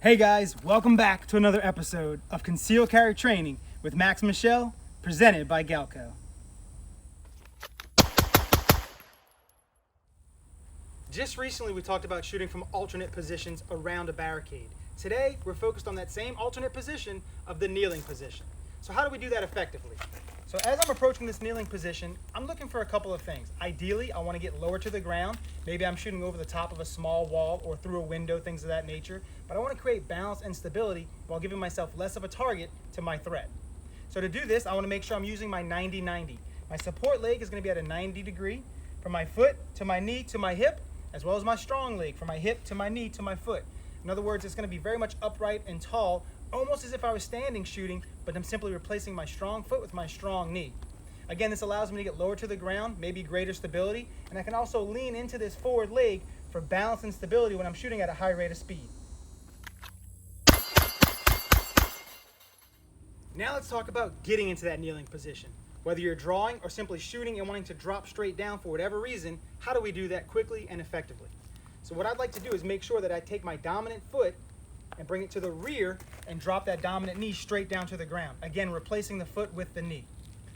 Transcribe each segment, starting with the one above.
Hey guys, welcome back to another episode of Conceal Carry Training with Max Michel, presented by Galco. Just recently we talked about shooting from alternate positions around a barricade. Today we're focused on that same alternate position of the kneeling position. So how do we do that effectively? So as I'm approaching this kneeling position, I'm looking for a couple of things. Ideally, I want to get lower to the ground. Maybe I'm shooting over the top of a small wall or through a window, things of that nature. But I want to create balance and stability while giving myself less of a target to my threat. So to do this, I want to make sure I'm using my 90-90. My support leg is going to be at a 90 degree from my foot to my knee to my hip, as well as my strong leg from my hip to my knee to my foot. In other words, it's going to be very much upright and tall, almost as if I was standing shooting, but I'm simply replacing my strong foot with my strong knee. Again, this allows me to get lower to the ground, maybe greater stability, and I can also lean into this forward leg for balance and stability when I'm shooting at a high rate of speed. Now let's talk about getting into that kneeling position. Whether you're drawing or simply shooting and wanting to drop straight down for whatever reason, how do we do that quickly and effectively? So what I'd like to do is make sure that I take my dominant foot and bring it to the rear and drop that dominant knee straight down to the ground. Again, replacing the foot with the knee.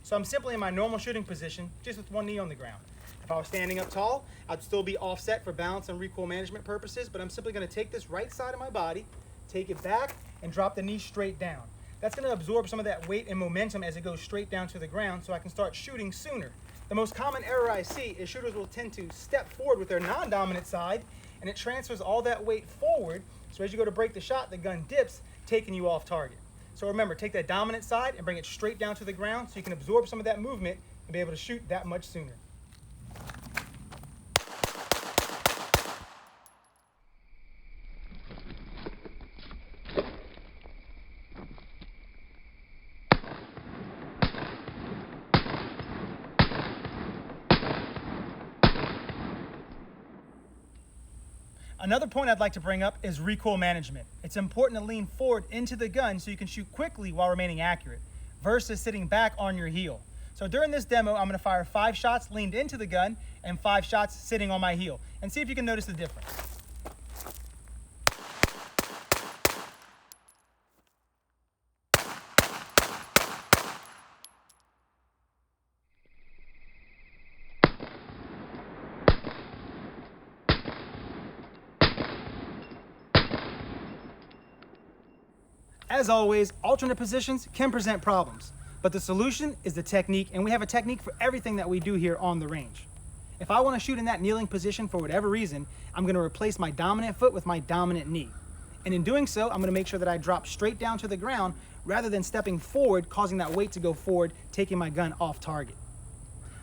So I'm simply in my normal shooting position, just with one knee on the ground. If I was standing up tall, I'd still be offset for balance and recoil management purposes, but I'm simply gonna take this right side of my body, take it back, and drop the knee straight down. That's gonna absorb some of that weight and momentum as it goes straight down to the ground so I can start shooting sooner. The most common error I see is shooters will tend to step forward with their non-dominant side, and it transfers all that weight forward. So as you go to break the shot, the gun dips, taking you off target. So remember, take that dominant side and bring it straight down to the ground so you can absorb some of that movement and be able to shoot that much sooner. Another point I'd like to bring up is recoil management. It's important to lean forward into the gun so you can shoot quickly while remaining accurate, versus sitting back on your heel. So during this demo, I'm gonna fire 5 shots leaned into the gun and 5 shots sitting on my heel, and see if you can notice the difference. As always, alternate positions can present problems, but the solution is the technique, and we have a technique for everything that we do here on the range. If I want to shoot in that kneeling position for whatever reason, I'm going to replace my dominant foot with my dominant knee. And in doing so, I'm going to make sure that I drop straight down to the ground rather than stepping forward, causing that weight to go forward, taking my gun off target.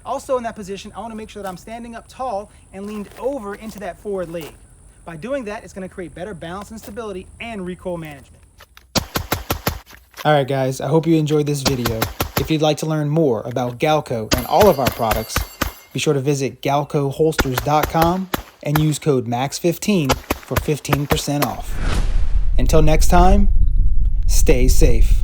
Also in that position, I want to make sure that I'm standing up tall and leaned over into that forward leg. By doing that, it's going to create better balance and stability and recoil management. Alright guys, I hope you enjoyed this video. If you'd like to learn more about Galco and all of our products, be sure to visit galcoholsters.com and use code MAX15 for 15% off. Until next time, stay safe.